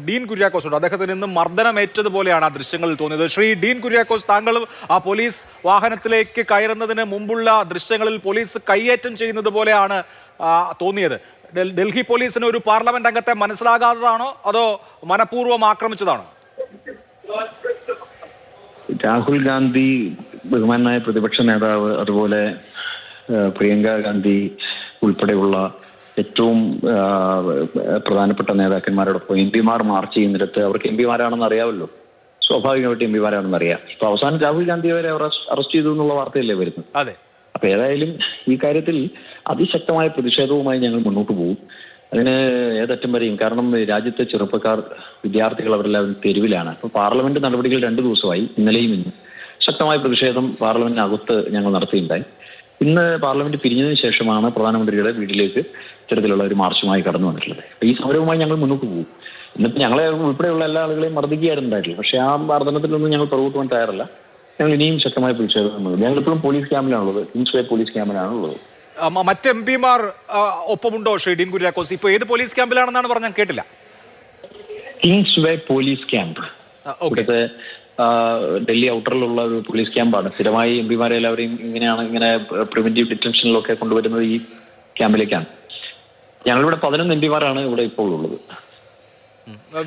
ഡീൻ കുര്യാക്കോസ് ഉണ്ട്. അദ്ദേഹത്തിന് ഇന്ന് മർദ്ദനമേറ്റതുപോലെയാണ് ആ ദൃശ്യങ്ങളിൽ തോന്നിയത്. ശ്രീ ഡീൻ കുര്യാക്കോസ്, താങ്കൾ ആ പോലീസ് വാഹനത്തിലേക്ക് കയറുന്നതിന് മുമ്പുള്ള ദൃശ്യങ്ങളിൽ പോലീസ് കയ്യേറ്റം ചെയ്യുന്നത് പോലെയാണ് തോന്നിയത്. ഡൽഹി പോലീസിന് ഒരു പാർലമെന്റ് അംഗത്തെ മനസ്സിലാകാത്തതാണോ അതോ മനഃപൂർവ്വം ആക്രമിച്ചതാണോ? രാഹുൽ ഗാന്ധി ബഹുമാനായ പ്രതിപക്ഷ നേതാവ്, അതുപോലെ പ്രിയങ്ക ഗാന്ധി ഉൾപ്പെടെയുള്ള ഏറ്റവും പ്രധാനപ്പെട്ട നേതാക്കന്മാരോടൊപ്പം എം പിമാർ മാർച്ച് ചെയ്യുന്നിടത്ത് അവർക്ക് എം പിമാരാണെന്ന് അറിയാമല്ലോ. സ്വാഭാവികമായിട്ട് എം പിമാരാണെന്ന് അറിയാം. ഇപ്പൊ അവസാനം രാഹുൽ ഗാന്ധി വരെ അറസ്റ്റ് ചെയ്തു എന്നുള്ള വാർത്തയല്ലേ വരുന്നത്. അതെ. അപ്പൊ ഏതായാലും ഈ കാര്യത്തിൽ അതിശക്തമായ പ്രതിഷേധവുമായി ഞങ്ങൾ മുന്നോട്ട് പോകും. അതിന് ഏതറ്റം വരെയും. കാരണം രാജ്യത്തെ ചെറുപ്പക്കാർ, വിദ്യാർത്ഥികൾ അവരെല്ലാവരും തെരുവിലാണ്. അപ്പൊ പാർലമെന്റ് നടപടികൾ 2 ദിവസമായി, ഇന്നലെയും ഇന്നും ശക്തമായ പ്രതിഷേധം പാർലമെന്റിനകത്ത് ഞങ്ങൾ നടത്തിയിട്ടുണ്ടായി. ഇന്ന് പാർലമെന്റ് പിരിഞ്ഞതിന് ശേഷമാണ് പ്രധാനമന്ത്രിയുടെ വീട്ടിലേക്ക് ഇത്തരത്തിലുള്ള ഒരു മാർച്ചുമായി കടന്നു വന്നിട്ടുള്ളത്. ഈ സമരവുമായി ഞങ്ങൾ മുന്നോട്ട് പോകും. എന്നിട്ട് ഞങ്ങളെ ഉൾപ്പെടെയുള്ള എല്ലാ ആളുകളെയും മർദ്ദിക്കുകയായിരുന്നുണ്ടായിട്ടില്ല. പക്ഷേ ആ മർദ്ദനത്തിലൊന്നും ഞങ്ങൾ പുറകോട്ട് പോകാൻ തയ്യാറല്ല. ഞങ്ങൾ ഇനിയും ശക്തമായ പ്രതിഷേധം. ഞങ്ങളിപ്പോഴും പോലീസ് ക്യാമ്പിലാണുള്ളത്, കിങ്സ്വേ പോലീസ് ക്യാമ്പിലാണുള്ളത്. മറ്റ് എം പിമാർ ഒപ്പമുണ്ടോ ശ്രീ ഡീൻ കുര്യാക്കോസ്? ഇപ്പൊ ഏത് പോലീസ് ക്യാമ്പിലാണെന്നാണ് പറഞ്ഞാൽ കേട്ടില്ല. കിങ്സ്വേ പോലീസ് ക്യാമ്പ്, ഇവിടുത്തെ ഡൽഹി ഔട്ടറിലുള്ള ഒരു പോലീസ് ക്യാമ്പാണ്. സ്ഥിരമായി എം പിമാരെ എല്ലാവരെയും ഇങ്ങനെ പ്രിവെന്റീവ് ഡിറ്റൻഷനിലൊക്കെ കൊണ്ടുവരുന്നത് ഈ ക്യാമ്പിലേക്കാണ്. ഞങ്ങളിവിടെ 11 എം പിമാരാണ് ഇവിടെ ഇപ്പോൾ ഉള്ളത്.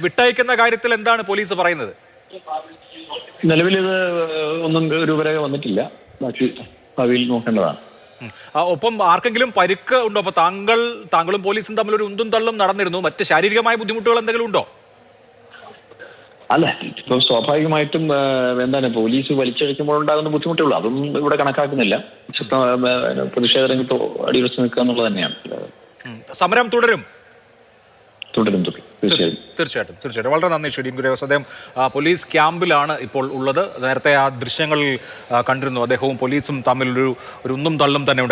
വിട്ടയക്കുന്ന കാര്യത്തിൽ എന്താണ് പോലീസ് പറയുന്നത്? നിലവിൽ ഇത് ഒന്നും ഇതുവരെ വന്നിട്ടില്ല. ബാക്കി ഭാവിയിൽ നോക്കേണ്ടതാണ്. ഒപ്പം ആർക്കെങ്കിലും പരിക്ക് ഉണ്ടോ? അപ്പൊ താങ്കളും പോലീസും തമ്മിൽ ഒരു ഉന്തും തള്ളും നടന്നിരുന്നു. മറ്റ് ശാരീരികമായ ബുദ്ധിമുട്ടുകൾ എന്തെങ്കിലും ഉണ്ടോ? അല്ല, ഇപ്പൊ സ്വാഭാവികമായിട്ടും എന്താണ് പോലീസ് വലിച്ചഴിക്കുമ്പോൾ ഉണ്ടാകുന്ന ബുദ്ധിമുട്ടുള്ളൂ. അതൊന്നും ഇവിടെ കണക്കാക്കുന്നില്ല. പ്രതിഷേധ രംഗത്ത് അടിയുറച്ച് നിൽക്കുക എന്നുള്ളത് തന്നെയാണ്. സമരം തുടരും. തീർച്ചയായിട്ടും. വളരെ നന്ദി ശ്രീ ഡീൻ കുര്യാക്കോസ്. അദ്ദേഹം പോലീസ് ക്യാമ്പിലാണ് ഇപ്പോൾ ഉള്ളത്. നേരത്തെ ആ ദൃശ്യങ്ങൾ കണ്ടിരുന്നു. അദ്ദേഹവും പോലീസും തമ്മിലൊരു ഉന്തും തള്ളും തന്നെ ഉണ്ടായി.